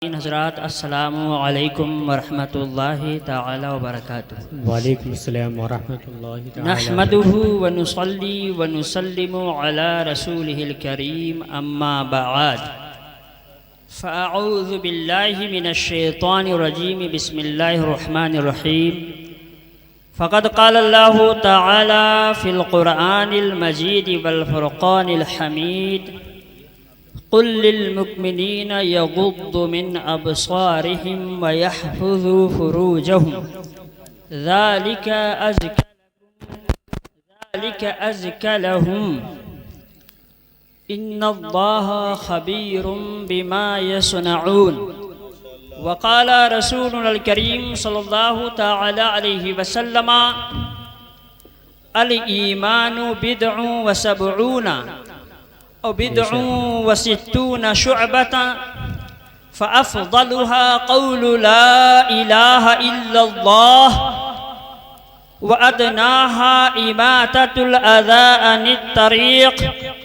حضرات السلام علیکم ورحمۃ اللہ تعالی وبرکاتہ۔ وعلیکم السلام ورحمۃ اللہ تعالی نحمده ونصلی ونسلم علی رسولہ الکریم اما بعد فاعوذ باللہ من الشیطان الرجیم بسم اللہ الرحمن الرحیم فقد قال اللہ تعالی فی القرآن المجید والفرقان الحمید قل للمؤمنین یغضوا من ابصارهم ویحفظوا فروجهم ذلک ازکی لهم ان اللہ خبیر بما یصنعون۔ وقال رسولنا الکریم صلی اللہ تعالی علیہ وسلم الایمان بضع وسبعون أو بضع وستون شعبة فأفضلها قول لا إله إلا الله وأدناها إماتة الأذى عن الطريق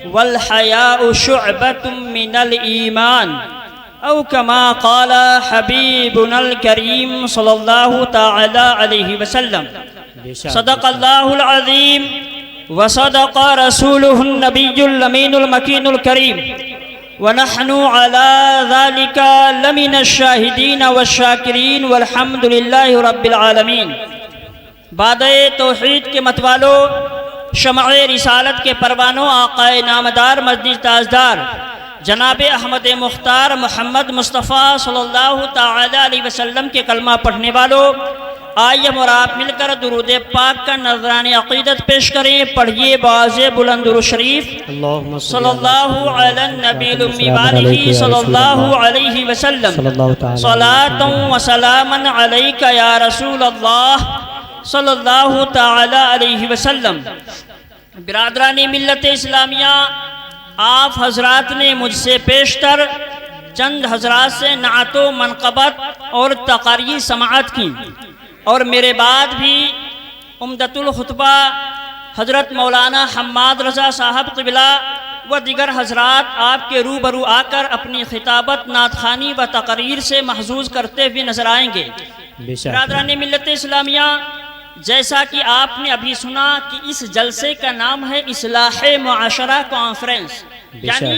والحياء شعبة من الإيمان أو كما قال حبيبنا الكريم صلى الله تعالى عليه وسلم۔ صدق الله العظيم وصدق رسوله النبي الأمين المكين الكريم ونحن على ذلك لمن الشاهدين والشاكرين والحمد لله رب العالمين۔ بعد توحید کے متوالو، شمع رسالت کے پروانوں، آقا نامدار مدنی تاجدار جناب احمد مختار محمد مصطفیٰ صلی اللہ تعالی علیہ وسلم کے کلمہ پڑھنے والوں، آئیے ہم اور آپ مل کر درود پاک کا نذران عقیدت پیش کریں۔ پڑھیے باز بلند درود شریف صلی اللہ علی النبی الامی وآلہ صلی اللہ علیہ وسلم، صلاۃ و سلاما علیک یا رسول اللہ صلی اللہ تعالی علیہ وسلم۔ برادران ملت اسلامیہ، آپ حضرات نے مجھ سے پیشتر چند حضرات سے نعت و منقبت اور تقریر سماعت کی، اور میرے بعد بھی عمدۃ الخطبہ حضرت مولانا حماد رضا صاحب قبلہ و دیگر حضرات آپ کے روبرو آ کر اپنی خطابت، نعت خوانی و تقریر سے محظوظ کرتے ہوئے نظر آئیں گے۔ برادران ملت اسلامیہ، جیسا کہ آپ نے ابھی سنا کہ اس جلسے کا نام ہے اصلاح معاشرہ کانفرنس، یعنی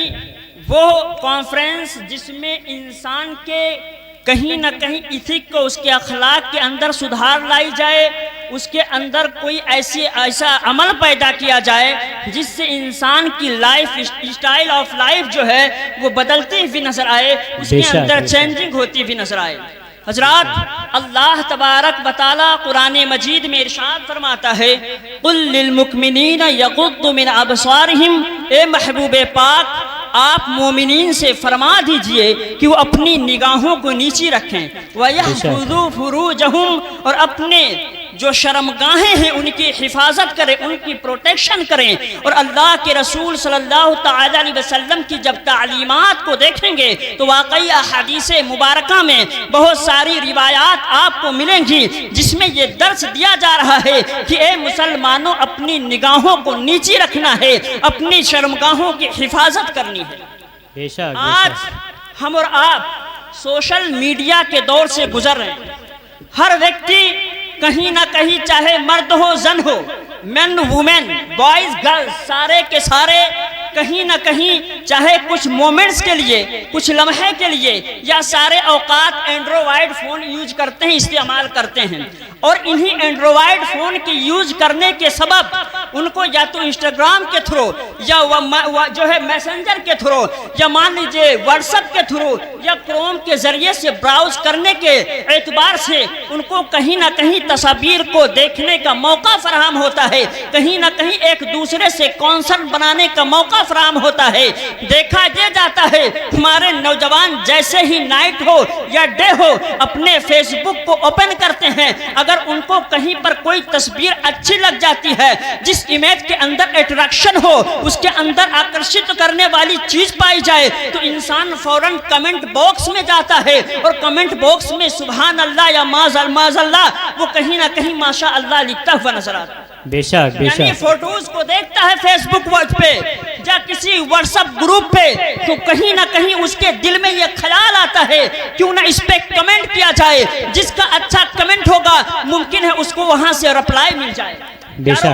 وہ کانفرنس جس میں انسان کے کہیں نہ کہیں ایتھک کو، اس کے اخلاق کے اندر سدھار لائی جائے، اس کے اندر کوئی ایسا عمل پیدا کیا جائے جس سے انسان کی لائف اسٹائل آف لائف جو ہے وہ بدلتی ہوئی نظر آئے، اس کے اندر چینجنگ ہوتی ہوئی نظر آئے۔ حضرات، اللہ تبارک و تعالی قرآن مجید میں ارشاد فرماتا ہے قل للمؤمنین یغضوا من ابصارہم، اے محبوب پاک آپ مومنین سے فرما دیجئے کہ وہ اپنی نگاہوں کو نیچی رکھیں، وَيَحْفُظُوا فُرُوجَهُمْ، اور اپنے جو شرمگاہیں ہیں ان کی حفاظت کریں، ان کی پروٹیکشن کریں۔ اور اللہ کے رسول صلی اللہ تعالی علیہ وسلم کی جب تعلیمات کو دیکھیں گے تو واقعی احادیث مبارکہ میں بہت ساری روایات آپ کو ملیں گی جس میں یہ درس دیا جا رہا ہے کہ اے مسلمانوں، اپنی نگاہوں کو نیچی رکھنا ہے، اپنی شرمگاہوں کی حفاظت کرنی ہے۔ آج ہم اور آپ سوشل میڈیا کے دور سے گزر رہے ہیں۔ ہر ویکتی کہیں نہ کہیں، چاہے مرد ہو زن ہو، مین وومن، بوائز گرلز، سارے کے سارے کہیں نہ کہیں، چاہے کچھ مومنٹس کے لیے، کچھ لمحے کے لیے، یا سارے اوقات اینڈرائڈ فون یوز کرتے ہیں، استعمال کرتے ہیں۔ اور انہی اینڈرائڈ فون کی یوز کرنے کے سبب ان کو یا تو انسٹاگرام کے تھرو، یا جو ہے میسنجر کے تھرو، یا مان لیجیے واٹس ایپ کے تھرو، یا کروم کے ذریعے سے براؤز کرنے کے اعتبار سے ان کو کہیں نہ کہیں تصاویر کو دیکھنے کا موقع فراہم ہوتا ہے، کہیں نہ کہیں ایک دوسرے سے کانسرٹ بنانے کا موقع فراہم ہوتا ہے۔ دیکھا یہ جاتا ہے ہمارے نوجوان جیسے ہی نائٹ ہو یا ڈے ہو اپنے فیس بک کو اوپن کرتے ہیں، اگر ان کو کہیں پر کوئی تصویر اچھی لگ جاتی ہے، جس امیج کے اندر اٹریکشن ہو، اس کے اندر آکرشت کرنے والی چیز پائی جائے، تو انسان فوراً کمنٹ باکس میں جاتا ہے، اور کمنٹ باکس میں سبحان اللہ یا معاذ اللہ وہ کہیں نہ کہیں ماشاء اللہ لکھتا ہوا نظر آتا ہے۔ بے شک یعنی فوٹوز کو دیکھتا ہے فیس بک واچ پہ، یا کسی واٹس ایپ گروپ پہ تو کہیں نہ کہیں اس کے دل میں یہ خیال آتا ہے کیوں نہ اس پہ کمنٹ کیا جائے، جس کا اچھا کمنٹ ہوگا ممکن ہے اس کو وہاں سے رپلائی مل جائے۔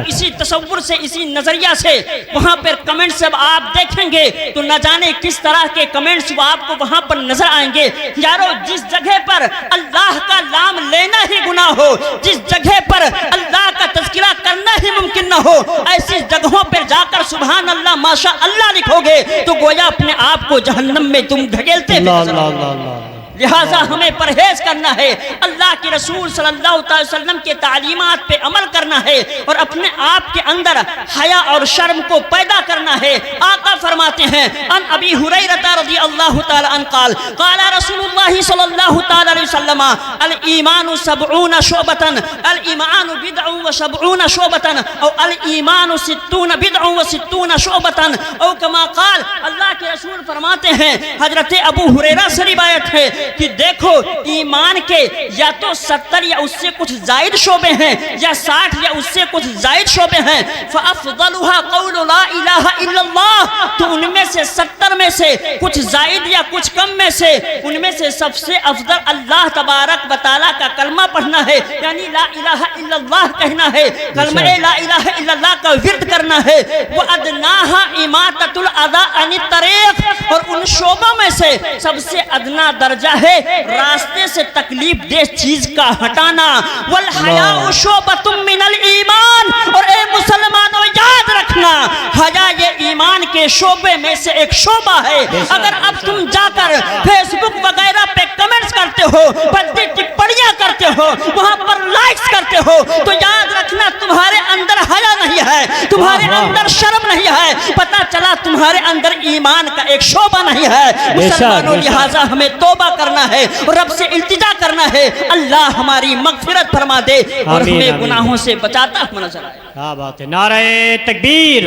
اسی تصور سے، اسی نظریہ سے وہاں پر کمنٹس جب آپ دیکھیں گے تو نہ جانے کس طرح کے کمنٹس وہ آپ کو وہاں پر نظر آئیں گے۔ یارو جس جگہ پر اللہ کا نام لینا ہی گناہ ہو، جس جگہ پر اللہ کا تذکرہ کرنا ہی ممکن نہ ہو، ایسی جگہوں پر جا کر سبحان اللہ ماشاء اللہ لکھو گے تو گویا اپنے آپ کو جہنم میں تم دھکیلتے ہوئے۔ لہٰذا ہمیں پرہیز کرنا ہے، اللہ کے رسول صلی اللہ علیہ وسلم کے تعلیمات پہ عمل کرنا ہے اور اپنے آپ کے اندر حیا اور شرم کو پیدا کرنا ہے۔ آقا فرماتے ہیں ان ابی ہریرہ رضی اللہ تعالی عنہ قال قال رسول اللہ صلی اللہ تعالی علیہ وسلم الایمان 70 شعبۃ الایمان بدع و70 شعبۃ او الایمان 60 بدع و60 شعبۃ او کما قال۔ اللہ کے رسول فرماتے ہیں، حضرت ابو ہریرہ سے روایت ہے کہ دیکھو ایمان کے یا تو 70 یا اس سے کچھ زائد شعبے ہیں یا 60 یا اس سے کچھ زائد شعبے ہیں۔ فافضلها قول لا الہ الا اللہ، تو ان میں سے 70 میں سے کچھ زائد یا کچھ کم میں سے ان میں سے سب سے افضل اللہ تبارک و تعالیٰ کا کلمہ پڑھنا ہے، یعنی لا الہ الا اللہ کہنا ہے، کلمہ لا الہ الا اللہ کا ورد کرنا ہے۔ وَأَدْنَاهَا إِمَاطَةُ الْأَذَىٰ عَنِ الطَّرِيقِ، اور ان شعبوں میں سے سب سے ادنا درجہ ہے راستے سے تکلیف دہ چیز کا ہٹانا۔ والحیاء شعبۃ من الایمان، اور اے مسلمانوں یاد رکھنا حیا یہ ایمان کے شعبے میں سے ایک شعبہ ہے۔ اگر اب تم جا کر فیس بک وغیرہ پہ کمنٹس کرتے ہو، بدی ٹپڑیاں کرتے ہو، وہاں پر لائکس کرتے ہو تو یاد رکھنا تمہارے اندر حیا نہیں ہے، تمہارے اندر شرم نہیں ہے، پتہ چلا تمہارے اندر ایمان کا ایک شعبہ نہیں ہے۔ مسلمانوں لہٰذا ہمیں توبہ کرنا ہے اور رب سے التجا کرنا ہے، اللہ ہماری مغفرت فرما دے اور ہمیں گناہوں سے بچاتا ہوا نظر آئے۔ کیا بات ہے! نعرہ تکبیر،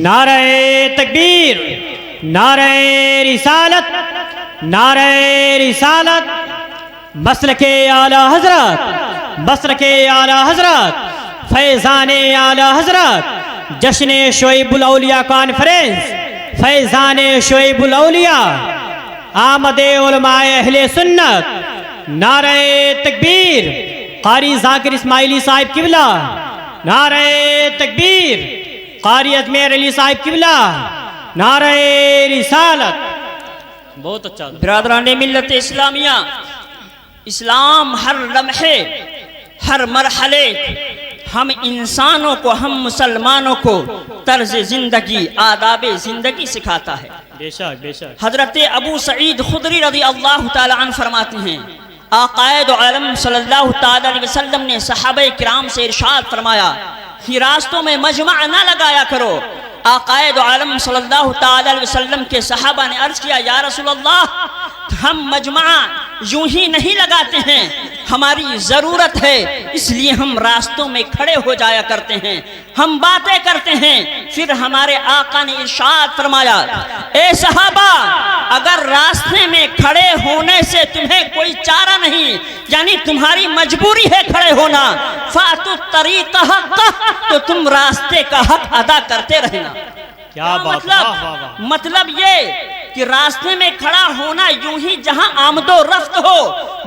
نعرہ تکبیر، نعرہ رسالت، نعرہ رسالت، مسلک اعلی حضرت، مسلک اعلی حضرت، فیضان اعلی حضرت، جشن شعیب الاولیاء کانفرنس، فیضان شعیب الاولیاء، آمد علماء اہل سنت، نعرہ تکبیر، قاری ذاکر اسماعیلی صاحب قبلہ، نعرہ تکبیر، قاری اجمیر علی صاحب قبلہ، نعرہ رسالت۔ بہت اچھا برادران ملت اسلامیہ، اسلام ہر لمحے، ہر مرحلے ہم انسانوں کو، ہم مسلمانوں کو طرز زندگی، آداب زندگی سکھاتا ہے۔ بے شک بے شک۔ حضرت ابو سعید خدری رضی اللہ تعالی عنہ فرماتے ہیں آقائد عالم صلی اللہ تعالی علیہ وسلم نے صحابہ کرام سے ارشاد فرمایا کہ راستوں میں مجمع نہ لگایا کرو۔ آقائد عالم صلی اللہ تعالی علیہ وسلم کے صحابہ نے عرض کیا یا رسول اللہ ہم مجمع یوں ہی نہیں لگاتے ہیں، ہماری ضرورت ہے اس لیے ہم راستوں میں کھڑے ہو جایا کرتے ہیں، ہم باتیں کرتے ہیں۔ پھر ہمارے آقا نے ارشاد فرمایا اے صحابہ اگر راستے میں کھڑے ہونے سے تمہیں کوئی چارہ نہیں، یعنی تمہاری مجبوری ہے کھڑے ہونا، فَأْتُوا الطَّرِيقَ حَقَّهُ، تو تم راستے کا حق ادا کرتے رہنا۔ کیا بات ہے! مطلب یہ کہ راستے میں کھڑا ہونا یوں ہی جہاں آمد و رفت ہو،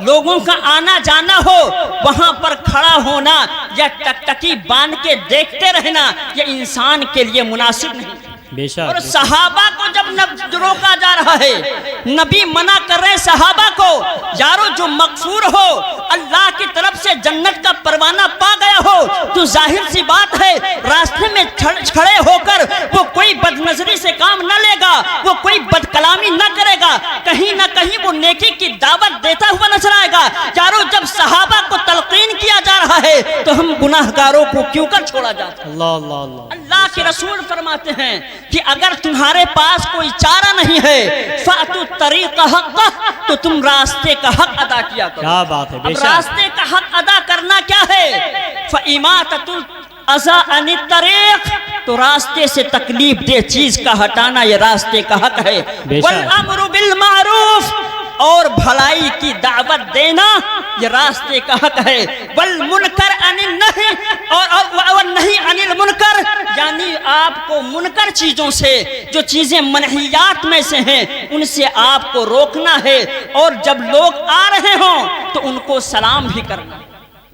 لوگوں کا آنا جانا ہو، وہاں پر کھڑا ہونا یا ٹکٹکی باندھ کے دیکھتے رہنا یہ انسان کے لیے مناسب نہیں۔ بے شک۔ اور صحابہ کو جب روکا جا رہا ہے، نبی منع کر رہے صحابہ کو یارو جو مغفور ہو، اللہ کی طرف سے جنت کا پروانہ پا گیا ہو تو ظاہر سی بات ہے راستے میں کھڑے ہو کر وہ کوئی بد نظری سے کام نہ لے گا، وہ کوئی بد کلامی نہ کرے گا، کہیں نہ کہیں وہ نیکی کی دعوت دیتا ہوا نظر آئے گا۔ یارو جب صحابہ کو تلقین کیا جا رہا ہے تو ہم گناہ گاروں کو کیوں کر چھوڑا جاتا ہے؟ اللہ اللہ اللہ۔ اللہ کے رسول فرماتے ہیں کہ اگر تمہارے پاس کوئی چارہ نہیں ہے فَأْتُوا الطَّرِيقَ حَقَّهُ، تو تم راستے کا حق ادا کیا کرو۔ کیا بات ہے! بے اب شک۔ راستے کا حق ادا کرنا کیا ہے؟ فَإِمَاطَةُ الْأَذَىٰ عَنِ الطَّرِيقِ، تو راستے سے تکلیف دہ چیز کا ہٹانا یہ راستے کا حق ہے۔ بے شک۔ وَالْأَمْرُ بِالْمَعْرُوفِ، اور بھلائی کی دعوت دینا یہ راستے کا حق ہے، والمنکر عن النہی اور نہی عن المنکر، یعنی آپ کو منکر چیزوں سے، جو چیزیں منہیات میں سے ہیں ان سے آپ کو روکنا ہے، اور جب لوگ آ رہے ہوں تو ان کو سلام بھی کرنا۔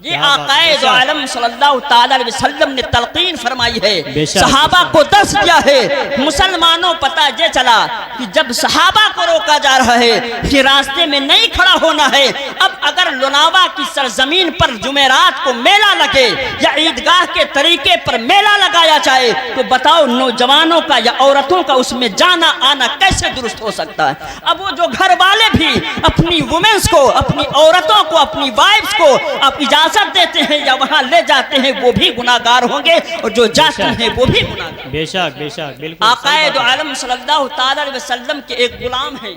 یہ آقائے دو عالم صلی اللہ تعالی علیہ وسلم نے تلقین فرمائی ہے، صحابہ کو درس دیا ہے۔ مسلمانوں پتہ یہ چلا کہ جب صحابہ کو روکا جا رہا ہے کہ راستے میں نہیں کھڑا ہونا ہے، اب اگر لوناوا کی سرزمین پر جمعرات کو میلہ لگے یا عیدگاہ کے طریقے پر میلہ لگایا جائے تو بتاؤ نوجوانوں کا یا عورتوں کا اس میں جانا آنا کیسے درست ہو سکتا ہے؟ اب وہ جو گھر والے بھی اپنی وومنز کو، اپنی عورتوں کو، اپنی وائفز کو اب اجازت دیتے ہیں یا وہاں لے جاتے ہیں وہ بھی گناہگار ہوں گے، اور جو جاتے ہیں وہ بھی گناہگار۔ بے شک بے شک، بالکل۔ آقائے دو عالم صلی اللہ تعالی علیہ وسلم کے ایک غلام ہیں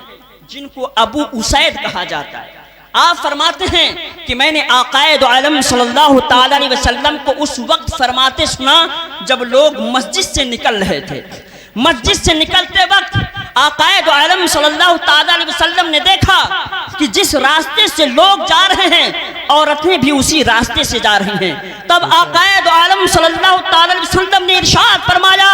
جن کو ابو اسید کہا جاتا ہے۔ آپ فرماتے ہیں کہ میں نے آقائے دو عالم صلی اللہ تعالی علیہ وسلم کو اس وقت فرماتے سنا جب لوگ مسجد سے نکل رہے تھے۔ مسجد سے نکلتے وقت آقائے دو عالم صلی اللہ تعالی علیہ وسلم نے دیکھا کہ جس راستے سے لوگ جا رہے ہیں عورتیں بھی اسی راستے سے جا رہی ہیں۔ تب آقائے دو عالم صلی اللہ تعالی علیہ وسلم نے ارشاد فرمایا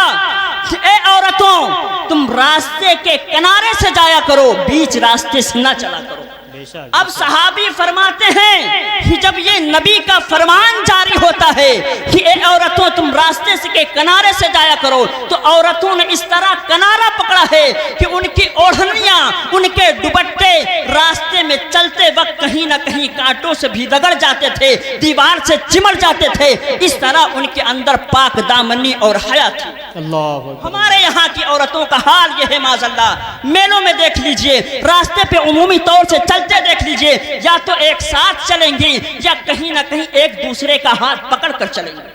کہ اے عورتوں، تم راستے کے کنارے سے جایا کرو، بیچ راستے سے نہ چلا کرو۔ اب صحابی فرماتے ہیں کہ جب یہ نبی کا فرمان جاری ہوتا ہے کہ اے عورتوں تم راستے سے کے کنارے سے جایا کرو، تو عورتوں نے اس طرح کنارہ پکڑا ہے کہ ان کی اوڑھنیاں، ان کے دوپٹے راستے میں چلتے وقت کہیں نہ کہیں کانٹوں سے بھی رگڑ جاتے تھے، دیوار سے چمٹ جاتے تھے۔ اس طرح ان کے اندر پاک دامنی اور حیا تھی۔ ہمارے یہاں کی عورتوں کا حال یہ ہے معاذ اللہ، میلوں میں دیکھ لیجئے، راستے پہ عمومی طور سے چلتے دیکھ لیجئے، یا تو ایک ساتھ چلیں گی یا کہیں نہ کہیں ایک دوسرے کا ہاتھ پکڑ کر چلیں گے۔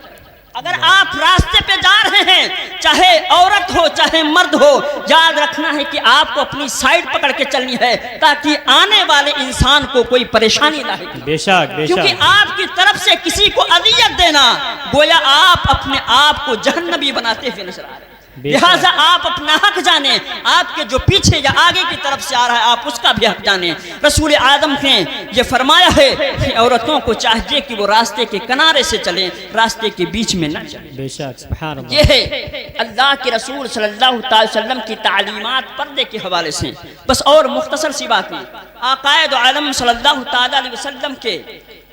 اگر آپ راستے پہ جا رہے ہیں، چاہے عورت ہو چاہے مرد ہو، یاد رکھنا ہے کہ آپ کو اپنی سائیڈ پکڑ کے چلنی ہے تاکہ آنے والے انسان کو کوئی پریشانی نہ ہو۔ بے شک بے شک، کیونکہ آپ کی طرف سے کسی کو اذیت دینا گویا آپ اپنے آپ کو جہنمی بناتے ہوئے نظر آ رہے ہیں۔ لہٰذا آپ اپنا حق جانیں، آپ کے جو پیچھے یا آگے کی طرف سے آ رہا ہے آپ اس کا بھی حق جانیں۔ رسول اعظم نے یہ فرمایا ہے کہ عورتوں کو چاہیے کہ وہ راستے کے کنارے سے چلیں، راستے کے بیچ میں نہ چلیں۔ بے شک، سبحان اللہ۔ یہ ہے اللہ کے رسول صلی اللہ تعالی وسلم کی تعلیمات پردے کے حوالے سے۔ بس اور مختصر سی بات ہے، آقائے دو عالم صلی اللہ تعالی علیہ وسلم کے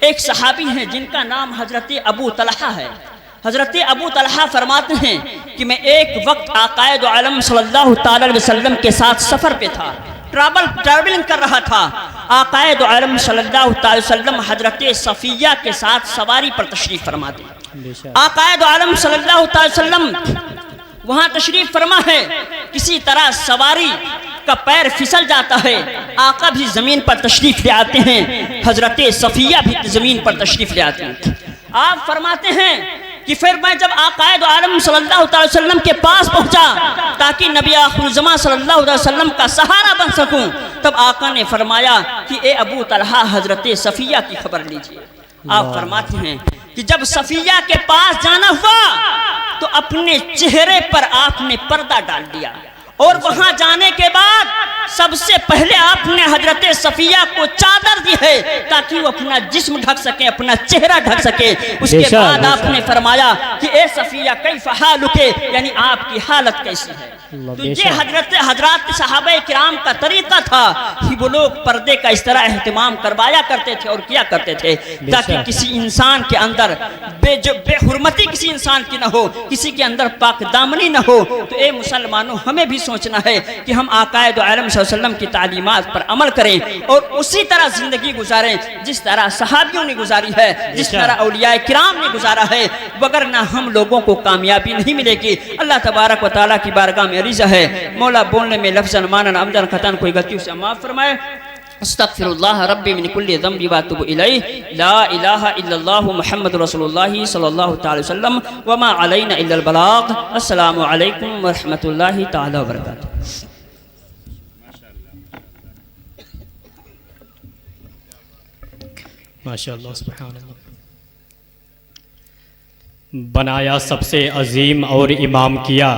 ایک صحابی ہیں جن کا نام حضرت ابو طلحہ ہے۔ حضرت ابو طلحہ فرماتے ہیں کہ میں ایک وقت آقائے دو عالم صلی اللہ تعالی علیہ وسلم کے ساتھ سفر پہ تھا، ٹریولنگ کر رہا تھا۔ آقائے دو عالم صلی اللہ تعالی وسلم حضرت صفیہ کے ساتھ سواری پر تشریف فرما دی۔ آقائے دو عالم صلی اللہ تعالی وسلم وہاں تشریف فرما ہے، کسی طرح سواری کا پیر پھسل جاتا ہے، آقا بھی زمین پر تشریف لے آتے ہیں، حضرت صفیہ بھی زمین پر تشریف لے آتے ہیں۔ آپ فرماتے ہیں کہ پھر میں جب آقائے دو عالم صلی اللہ علیہ وسلم کے پاس پہنچا تاکہ نبی آخر الزمان صلی اللہ علیہ وسلم کا سہارا بن سکوں، تب آقا نے فرمایا کہ اے ابو طلحہ حضرت صفیہ کی خبر لیجئے۔ آپ فرماتے ہیں کہ جب صفیہ کے پاس جانا ہوا تو اپنے چہرے پر آپ نے پردہ ڈال دیا، اور وہاں جانے کے بعد سب سے پہلے آپ نے حضرت صفیہ کو چادر دی ہے تاکہ وہ اپنا جسم ڈھک سکے، اپنا چہرہ ڈھک سکے۔ اس کے بعد آپ نے فرمایا کہ اے صفیہ کیف حالک، یعنی آپ کی حالت کیسی ہے؟ تو یہ حضرات صحابہ کرام کا طریقہ تھا کہ وہ لوگ پردے کا اس طرح اہتمام کروایا کرتے تھے اور کیا کرتے تھے تاکہ کسی انسان کے اندر بے حرمتی کسی انسان کی نہ ہو، کسی کے اندر پاک دامنی نہ ہو۔ تو اے مسلمانوں، ہمیں بھی سوچنا ہے کہ ہم آقائے دو عالم صلی اللہ علیہ وسلم کی تعلیمات پر عمل کریں اور اسی طرح زندگی گزاریں جس طرح صحابیوں نے گزاری ہے، جس طرح اولیاء کرام نے گزارا ہے، وگرنہ ہم لوگوں کو کامیابی نہیں ملے گی۔ اللہ تبارک و تعالیٰ کی بارگاہ میں عریضہ ہے، مولا بولنے میں لفظاً مانن عمدن خطاً کوئی غلطی سے معاف فرمائے۔ استغفر اللہ ربی من کل ذنب واتوب الیہ، لا الہ الا اللہ محمد رسول اللہ صلی اللہ تعالی وسلم، وما علینا الا البلاغ۔ السلام علیکم ورحمۃ اللہ تعالی وبرکاتہ۔ ماشاءاللہ، سبحان اللہ۔ بنایا سب سے عظیم اور امام کیا،